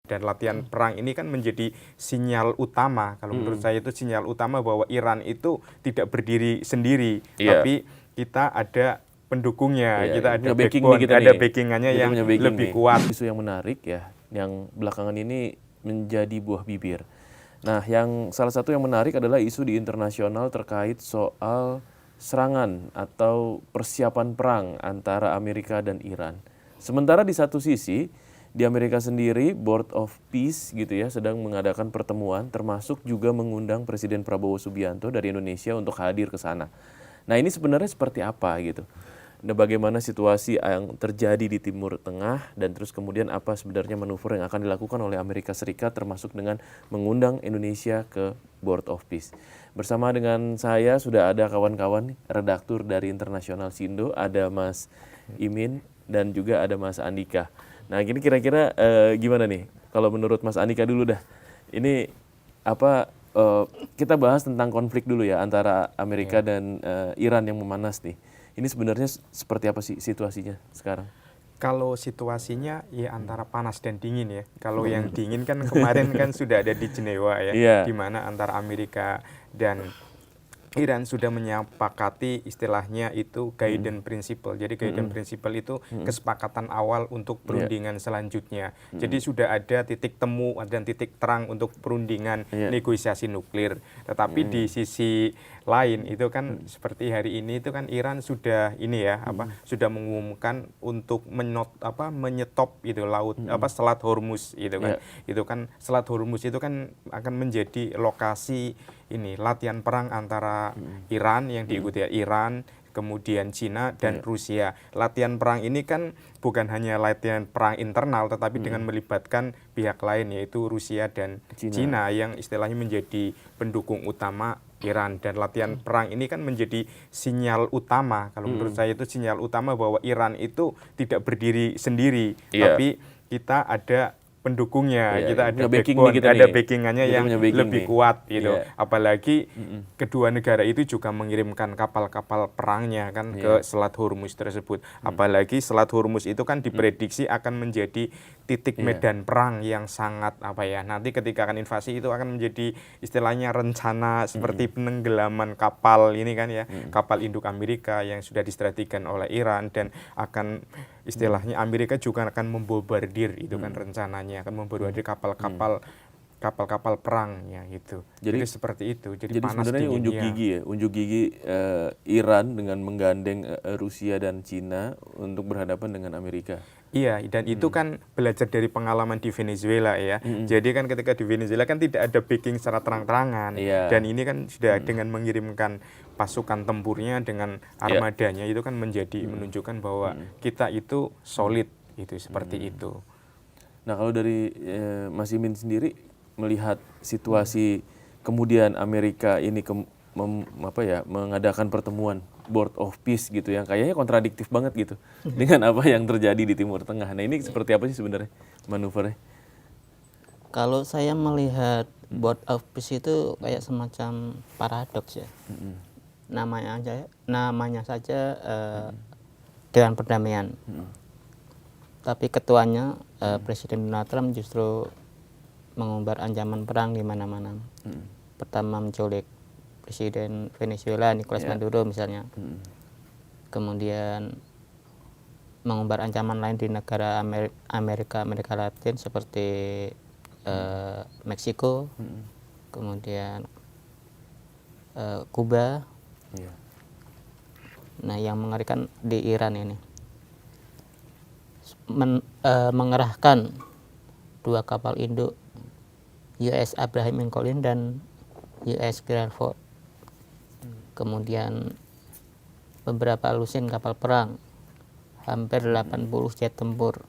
Dan latihan perang ini kan menjadi sinyal utama, kalau menurut saya itu sinyal utama bahwa Iran itu tidak berdiri sendiri, tapi kita ada pendukungnya, kita ada backbone, ada backingannya yang lebih kuat. Isu yang menarik ya, yang belakangan ini menjadi buah bibir. Nah, yang salah satu yang menarik adalah isu di internasional terkait soal serangan atau persiapan perang antara Amerika dan Iran. Sementara di satu sisi, di Amerika sendiri, Board of Peace gitu ya, sedang mengadakan pertemuan, termasuk juga mengundang Presiden Prabowo Subianto dari Indonesia untuk hadir ke sana. Nah, ini sebenarnya seperti apa gitu? Nah, bagaimana situasi yang terjadi di Timur Tengah dan terus kemudian apa sebenarnya manuver yang akan dilakukan oleh Amerika Serikat termasuk dengan mengundang Indonesia ke Board of Peace. Bersama dengan saya sudah ada kawan-kawan redaktur dari Internasional Sindo, ada Mas Imin dan juga ada Mas Andika. Nah, ini kira-kira gimana nih? Kalau menurut Mas Andika dulu dah. Ini apa kita bahas tentang konflik dulu ya antara Amerika dan Iran yang memanas nih. Ini sebenarnya seperti apa sih situasinya sekarang? Kalau situasinya ya antara panas dan dingin ya. Kalau yang dingin kan kemarin kan sudah ada di Jenewa ya, di mana antara Amerika dan Iran sudah menyepakati istilahnya itu guidance principle. Jadi guidance principle itu kesepakatan awal untuk perundingan selanjutnya. Jadi sudah ada titik temu dan titik terang untuk perundingan negosiasi nuklir. Tetapi di sisi lain itu kan seperti hari ini itu kan Iran sudah ini ya sudah mengumumkan untuk menyetop itu Selat Hormuz itu kan. Itu kan Selat Hormuz itu kan akan menjadi lokasi ini latihan perang antara Iran yang diikuti Iran, kemudian Cina dan Rusia. Latihan perang ini kan bukan hanya latihan perang internal, tetapi dengan melibatkan pihak lain yaitu Rusia dan Cina yang istilahnya menjadi pendukung utama Iran. Dan latihan perang ini kan menjadi sinyal utama, kalau menurut saya itu sinyal utama bahwa Iran itu tidak berdiri sendiri, tapi kita ada pendukungnya, kita ada backbone, ada backingannya yang lebih kuat gitu. Apalagi kedua negara itu juga mengirimkan kapal-kapal perangnya kan ke Selat Hormuz tersebut. Apalagi Selat Hormuz itu kan diprediksi akan menjadi titik medan perang yang sangat nanti ketika akan invasi itu akan menjadi istilahnya rencana seperti penenggelaman kapal ini kan ya, kapal induk Amerika yang sudah distrategikan oleh Iran dan akan istilahnya Amerika juga akan membombardir itu kan rencananya akan membombardir kapal-kapal perangnya gitu. Jadi seperti itu. Jadi panas sebenarnya dinginnya. unjuk gigi Iran dengan menggandeng Rusia dan Cina untuk berhadapan dengan Amerika. Iya, dan itu kan belajar dari pengalaman di Venezuela ya. Jadi kan ketika di Venezuela kan tidak ada backing secara terang-terangan. Dan ini kan sudah dengan mengirimkan pasukan tempurnya dengan armadanya itu kan menjadi menunjukkan bahwa kita itu solid itu seperti itu. Nah, kalau dari Mas Imin sendiri melihat situasi kemudian Amerika ini mengadakan pertemuan Board of Peace gitu yang kayaknya kontradiktif banget gitu dengan apa yang terjadi di Timur Tengah. Nah, ini seperti apa sih sebenarnya manuvernya? Kalau saya melihat Board of Peace itu kayak semacam paradoks ya. Namanya saja Dewan Perdamaian. Tapi ketuanya Presiden Donald Trump justru mengumbar ancaman perang di mana-mana. Pertama menculik Presiden Venezuela Nicolas Maduro misalnya. Kemudian mengumbar ancaman lain di negara Amerika Latin seperti Meksiko, kemudian Kuba. Nah, yang mengerikan di Iran ini mengerahkan 2 kapal induk US Abraham Lincoln dan US Gerald Ford. Kemudian beberapa lusin kapal perang, hampir 80 jet tempur,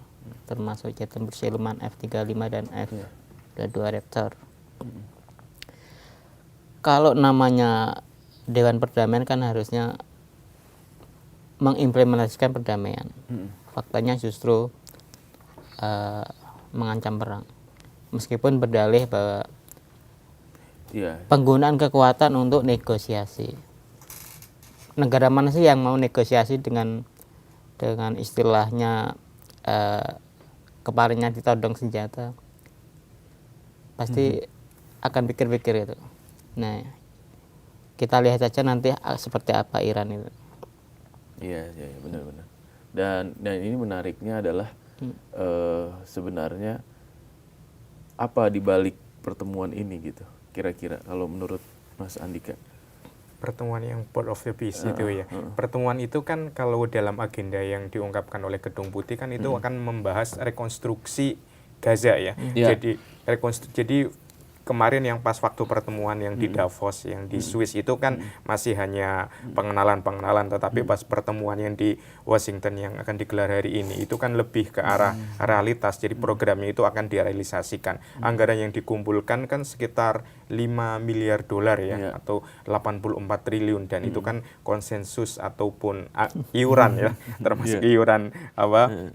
termasuk jet tempur siluman F-35 dan F-22 Raptor. Kalau namanya Dewan Perdamaian kan harusnya mengimplementasikan perdamaian. Faktanya justru mengancam perang. Meskipun berdalih bahwa penggunaan kekuatan untuk negosiasi. Negara mana sih yang mau negosiasi dengan istilahnya kepalanya ditodong senjata? pasti akan pikir-pikir itu. Nah, kita lihat saja nanti seperti apa Iran itu. Iya, benar-benar. Dan ini menariknya adalah sebenarnya apa di balik pertemuan ini gitu, kira-kira kalau menurut Mas Andika? Pertemuan yang Port of the Peace itu ya. Pertemuan itu kan kalau dalam agenda yang diungkapkan oleh Gedung Putih kan itu akan membahas rekonstruksi Gaza ya. Jadi kemarin yang pas waktu pertemuan yang di Davos, yang di Swiss itu kan masih hanya pengenalan-pengenalan, tetapi pas pertemuan yang di Washington yang akan digelar hari ini itu kan lebih ke arah realitas. Jadi programnya itu akan direalisasikan. Anggaran yang dikumpulkan kan sekitar 5 miliar dolar ya, atau 84 triliun, dan itu kan konsensus ataupun iuran ya, termasuk iuran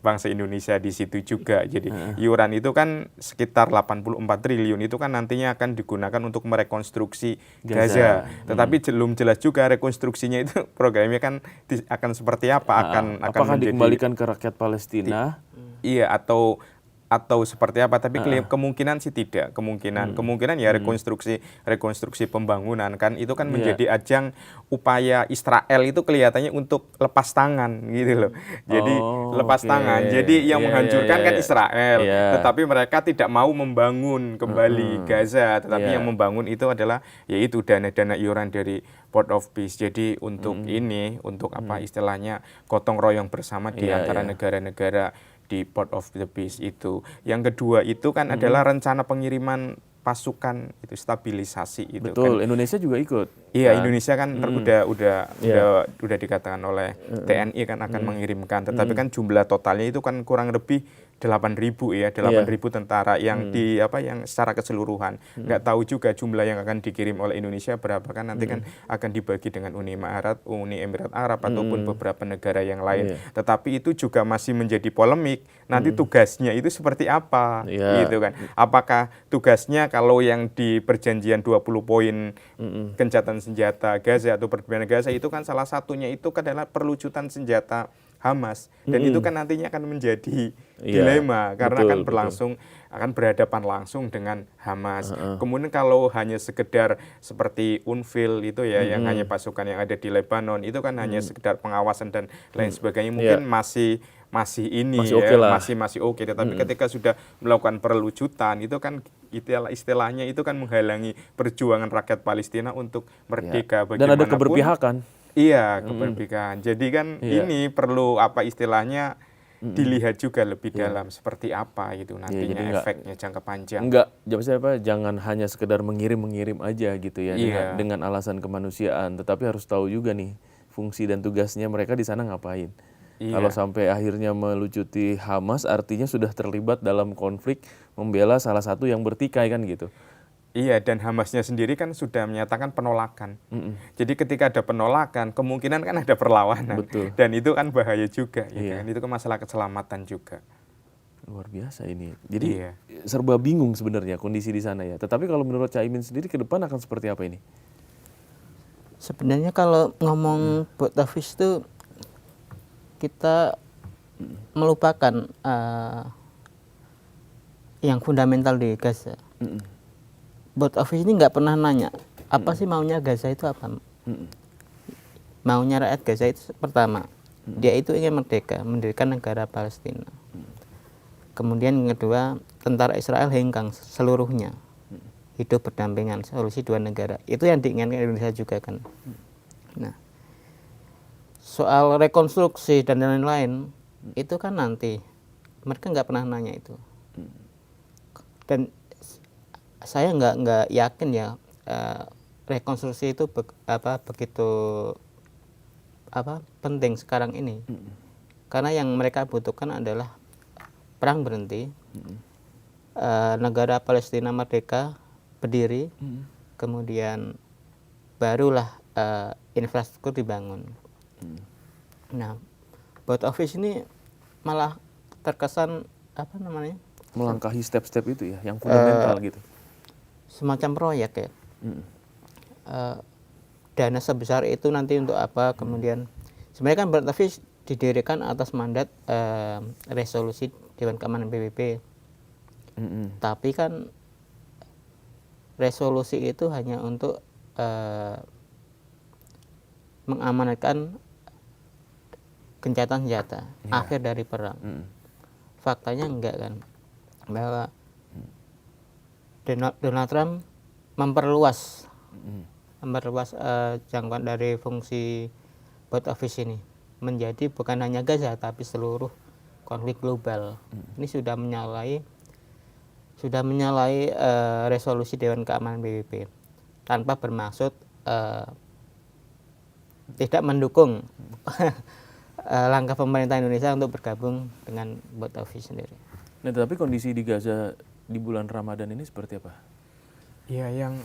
bangsa Indonesia di situ juga. Jadi iuran itu kan sekitar 84 triliun itu kan nantinya akan digunakan untuk merekonstruksi Gaza. Tetapi belum jelas juga rekonstruksinya itu programnya kan akan seperti apa, apakah dikembalikan ke rakyat Palestina? Iya, atau seperti apa, tapi kemungkinan sih tidak, kemungkinan ya rekonstruksi pembangunan kan itu kan menjadi ajang upaya Israel itu kelihatannya untuk lepas tangan gitu loh. Jadi lepas tangan. Jadi yang menghancurkan kan Israel, tetapi mereka tidak mau membangun kembali Gaza, tetapi yang membangun itu adalah yaitu dana-dana iuran dari Port of Peace. Jadi untuk untuk apa istilahnya gotong royong bersama di antara negara-negara di Port of the Peace itu. Yang kedua itu kan adalah rencana pengiriman pasukan itu, stabilisasi itu. Betul, kan. Indonesia juga ikut. Iya, Indonesia kan udah dikatakan oleh TNI kan akan mengirimkan, tetapi kan jumlah totalnya itu kan kurang lebih 8.000 ya, 8.000 tentara yang yang secara keseluruhan. Nggak tahu juga jumlah yang akan dikirim oleh Indonesia berapa, kan nanti kan akan dibagi dengan Uni Emirat Arab ataupun beberapa negara yang lain. Tetapi itu juga masih menjadi polemik. Nanti tugasnya itu seperti apa gitu kan. Apakah tugasnya kalau yang di perjanjian 20 poin gencatan senjata Gaza atau perdamaian Gaza itu kan salah satunya itu adalah perlucutan senjata Hamas, dan itu kan nantinya akan menjadi dilema karena akan akan berhadapan langsung dengan Hamas. Kemudian kalau hanya sekedar seperti UNFIL itu ya, yang hanya pasukan yang ada di Lebanon itu kan hanya sekedar pengawasan dan lain sebagainya, mungkin masih oke. Tetapi ketika sudah melakukan perlucutan itu kan istilahnya itu kan menghalangi perjuangan rakyat Palestina untuk merdeka. Dan ada keberpihakan. Iya, keberpihakan. Jadi kan ini perlu istilahnya dilihat juga lebih dalam seperti apa itu nantinya efeknya jangka panjang. Jangan hanya sekedar mengirim aja gitu ya, dengan alasan kemanusiaan, tetapi harus tahu juga nih fungsi dan tugasnya mereka di sana ngapain. Kalau sampai akhirnya melucuti Hamas, artinya sudah terlibat dalam konflik membela salah satu yang bertikai kan gitu. Iya, dan Hamasnya sendiri kan sudah menyatakan penolakan. Jadi ketika ada penolakan, kemungkinan kan ada perlawanan. Betul. Dan itu kan bahaya juga. Kan? Itu kan masalah keselamatan juga. Luar biasa ini. Jadi serba bingung sebenarnya kondisi di sana ya. Tetapi kalau menurut Caimin sendiri ke depan akan seperti apa ini? Sebenarnya kalau ngomong Port of Peace itu kita melupakan yang fundamental di Gaza. Port of Peace ini nggak pernah nanya apa sih maunya Gaza itu apa. Maunya rakyat Gaza itu pertama, dia itu ingin merdeka, mendirikan negara Palestina. Kemudian yang kedua, tentara Israel hengkang seluruhnya, hidup berdampingan, solusi dua negara. Itu yang diinginkan Indonesia juga kan. Nah, soal rekonstruksi dan lain-lain itu kan nanti mereka nggak pernah nanya itu. Dan saya nggak yakin ya rekonstruksi itu begitu penting sekarang ini, karena yang mereka butuhkan adalah perang berhenti, negara Palestina merdeka berdiri, kemudian barulah infrastruktur dibangun. Nah, Port of Peace ini malah terkesan melangkahi step-step itu ya, yang fundamental gitu. Semacam proyek ya. Dana sebesar itu nanti untuk apa? Kemudian sebenarnya kan Port of Peace didirikan atas mandat resolusi Dewan Keamanan PBB. Tapi kan resolusi itu hanya untuk mengamankan gencatan senjata, akhir dari perang. Faktanya enggak kan, bahwa Donald Trump memperluas jangkauan dari fungsi board office ini menjadi bukan hanya Gaza tapi seluruh konflik global. Ini sudah menyalahi resolusi Dewan Keamanan PBB tanpa bermaksud tidak mendukung langkah pemerintah Indonesia untuk bergabung dengan board office sendiri. Nah, tetapi kondisi di Gaza di bulan Ramadan ini seperti apa? Ya, yang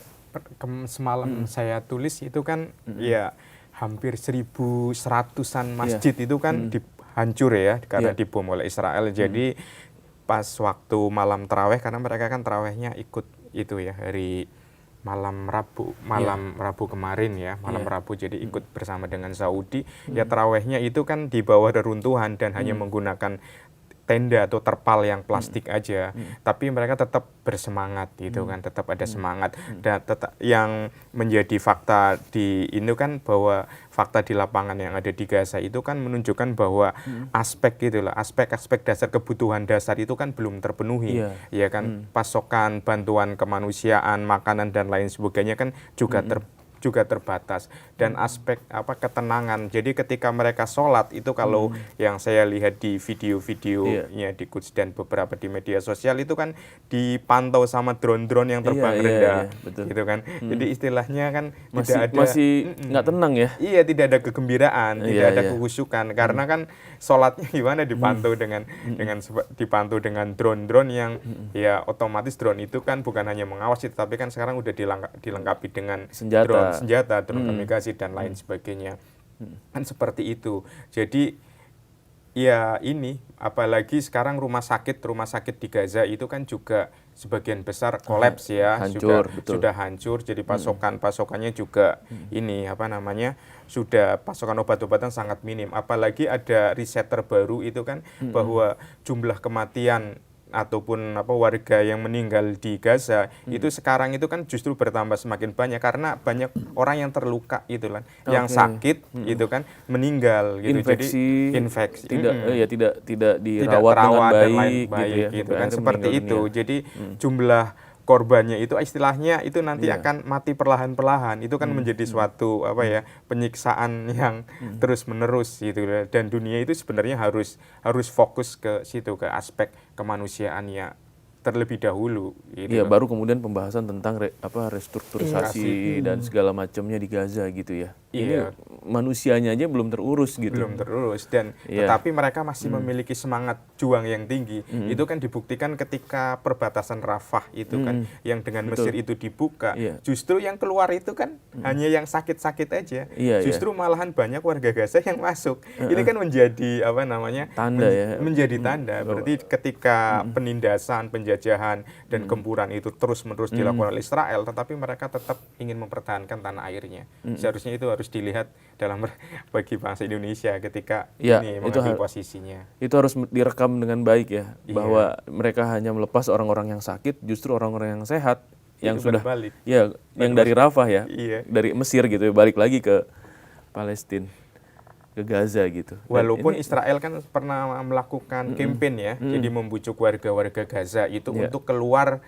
semalam saya tulis itu kan ya hampir 1.100-an masjid itu kan hancur ya karena dibom oleh Israel. Jadi pas waktu malam taraweh, karena mereka kan tarawehnya ikut itu ya hari malam Rabu kemarin ya, Rabu, jadi ikut bersama dengan Saudi. Ya tarawehnya itu kan di bawah reruntuhan dan hanya menggunakan tenda atau terpal yang plastik aja, tapi mereka tetap bersemangat gitu kan, tetap ada semangat. Dan tetap yang menjadi fakta di ini kan bahwa fakta di lapangan yang ada di Gaza itu kan menunjukkan bahwa aspek-aspek dasar kebutuhan dasar itu kan belum terpenuhi, ya kan, pasokan bantuan kemanusiaan, makanan dan lain sebagainya kan juga terbatas, dan aspek ketenangan. Jadi ketika mereka sholat itu kalau yang saya lihat di video-videonya di Quds dan beberapa di media sosial itu kan dipantau sama drone-drone yang terbang rendah, gitu kan. Jadi istilahnya kan masih nggak tenang ya? Iya, tidak ada kegembiraan, tidak ada kehusukan, karena kan sholatnya gimana dipantau dipantau dengan drone-drone yang ya otomatis drone itu kan bukan hanya mengawasi, tapi kan sekarang udah dilengkapi dengan senjata, drone komunikasi dan lain sebagainya. Kan seperti itu. Jadi ya ini, apalagi sekarang rumah sakit di Gaza itu kan juga sebagian besar kolaps ya, sudah hancur. Jadi pasokannya juga ini sudah pasokan obat-obatan sangat minim. Apalagi ada riset terbaru itu kan bahwa jumlah kematian ataupun warga yang meninggal di Gaza itu sekarang itu kan justru bertambah semakin banyak karena banyak orang yang terluka itu kan, yang sakit itu kan meninggal gitu. Infeksi tidak dirawat dengan baik gitu kan, seperti itu. Jadi jumlah korbannya itu istilahnya itu nanti akan mati perlahan-perlahan. Itu kan menjadi suatu penyiksaan yang terus-menerus gitu. Dan dunia itu sebenarnya harus fokus ke situ, ke aspek kemanusiaannya terlebih dahulu gitu. Iya, baru kemudian pembahasan tentang restrukturisasi dan segala macamnya di Gaza gitu ya. Ini manusianya aja belum terurus gitu. Belum terurus, dan tetapi mereka masih memiliki semangat juang yang tinggi. Itu kan dibuktikan ketika perbatasan Rafah itu kan yang dengan Mesir itu dibuka. Justru yang keluar itu kan hanya yang sakit-sakit aja. Justru malahan banyak warga Gaza yang masuk. Ini kan menjadi tanda menjadi tanda. Berarti ketika penindasan, penjajahan dan gempuran itu terus-menerus dilakukan oleh Israel, tetapi mereka tetap ingin mempertahankan tanah airnya. Seharusnya itu harus dilihat dalam bagi bangsa Indonesia ketika ini mengambil posisinya. Itu harus direkam dengan baik ya, bahwa mereka hanya melepas orang-orang yang sakit, justru orang-orang yang sehat yang sudah balik. Yang dari Rafah dari Mesir gitu ya, balik lagi ke Palestina, ke Gaza gitu. Walaupun Israel kan pernah melakukan campaign ya, jadi membujuk warga-warga Gaza itu untuk keluar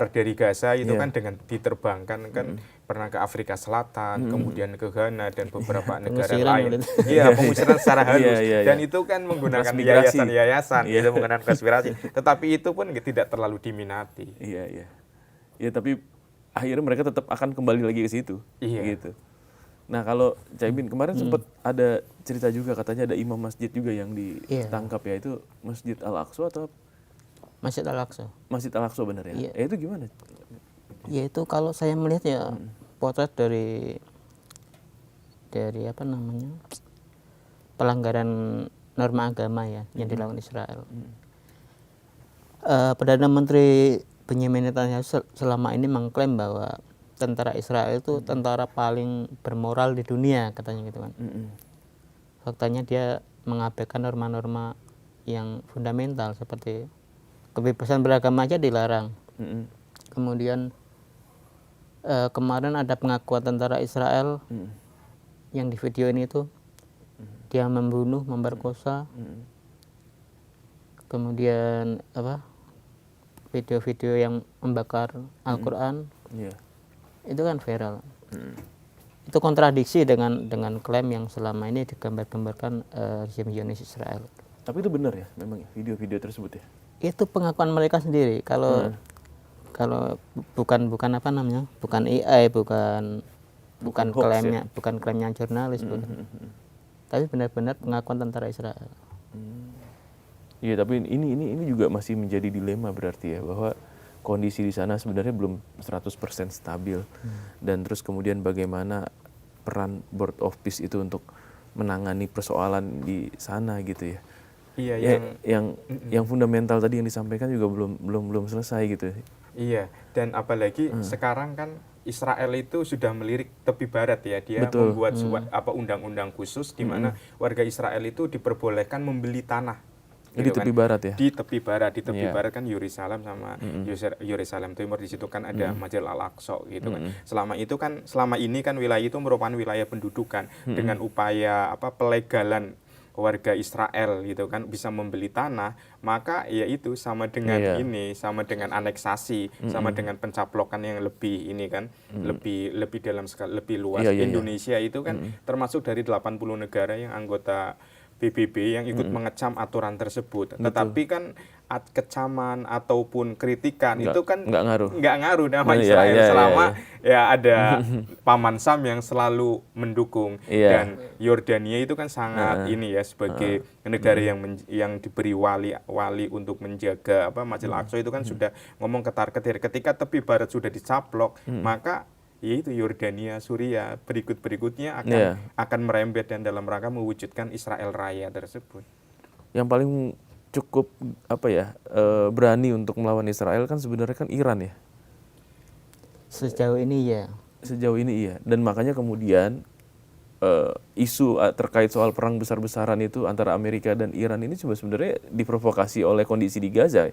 dari Gaza itu kan dengan diterbangkan kan, pernah ke Afrika Selatan, kemudian ke Ghana dan beberapa negara lain. Pengusiran secara halus. Dan itu kan menggunakan yayasan-yayasan, itu menggunakan konspirasi. Tetapi itu pun tidak terlalu diminati. Iya, tapi akhirnya mereka tetap akan kembali lagi ke situ. Gitu. Nah, kalau Caimin kemarin sempat ada cerita juga, katanya ada imam masjid juga yang ditangkap ya, itu Masjid Al-Aqsa atau Masjid Al-Aqsa. Masjid Al-Aqsa benar ya? Itu gimana? Ya itu kalau saya melihat potret dari pelanggaran norma agama ya yang dilakukan Israel. Perdana Menteri Benjamin Netanyahu selama ini mengklaim bahwa tentara Israel itu tentara paling bermoral di dunia, katanya gitu kan. Faktanya dia mengabaikan norma-norma yang fundamental seperti kebebasan beragama aja dilarang. Kemudian kemarin ada pengakuan tentara Israel yang di video ini tuh dia membunuh, memperkosa. Kemudian video-video yang membakar Al-Quran itu kan viral. Itu kontradiksi dengan klaim yang selama ini digambar-gambarkan rezim Zionis Israel. Tapi itu benar ya memang video-video tersebut ya? Itu pengakuan mereka sendiri. Kalau bukan apa namanya, bukan AI, bukan klaimnya, bukan klaimnya jurnalis, bukan. Tapi benar-benar pengakuan tentara Israel. Iya, tapi ini juga masih menjadi dilema berarti ya, bahwa kondisi di sana sebenarnya belum 100% stabil. Dan terus kemudian bagaimana peran Board of Peace itu untuk menangani persoalan di sana gitu ya. Iya, yang fundamental tadi yang disampaikan juga belum selesai gitu. Iya, dan apalagi sekarang kan Israel itu sudah melirik tepi barat ya, dia membuat undang-undang khusus di mana warga Israel itu diperbolehkan membeli tanah. Di tepi barat ya? Di tepi barat kan Yerusalem sama Yerusalem Timur, di situ kan ada Masjid Al-Aqsa gitu kan. Selama ini kan wilayah itu merupakan wilayah pendudukan dengan upaya pelegalan warga Israel gitu kan bisa membeli tanah, maka ya itu sama dengan sama dengan aneksasi, sama dengan pencaplokan yang lebih ini kan, lebih dalam sekali, lebih luas. Indonesia itu kan termasuk dari 80 negara yang anggota PBB yang ikut mengecam aturan tersebut. Tetapi kan kecaman ataupun kritikan itu kan nggak ngaruh nama Israel selama ada Paman Sam yang selalu mendukung. Dan Yordania itu kan sangat ini ya sebagai negara yang diberi wali untuk menjaga Masjid Al-Aqsa itu kan sudah ngomong ketar-ketir. Ketika tepi barat sudah dicaplok, maka yaitu Yordania, Suriah berikutnya akan merembet dan dalam rangka mewujudkan Israel Raya tersebut. Yang paling cukup berani untuk melawan Israel kan sebenarnya kan Iran ya. Sejauh ini iya. Dan makanya kemudian isu terkait soal perang besar-besaran itu antara Amerika dan Iran ini sebenarnya diprovokasi oleh kondisi di Gaza.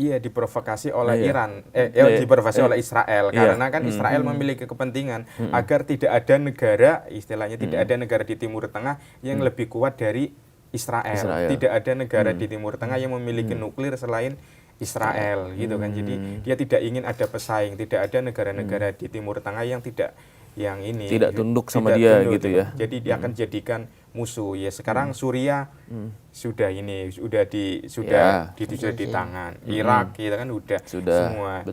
Iya, diprovokasi oleh Iran, diprovokasi oleh Israel, karena kan Israel memiliki kepentingan agar tidak ada negara, istilahnya tidak ada negara di Timur Tengah yang lebih kuat dari Israel. Tidak ada negara di Timur Tengah yang memiliki nuklir selain Israel, gitu kan. Jadi dia tidak ingin ada pesaing, tidak ada negara-negara di Timur Tengah yang tidak tunduk sama dia gitu ya. Jadi dia akan jadikan musuh. Ya sekarang Suriah sudah di tangan. Irak kita kan sudah semua.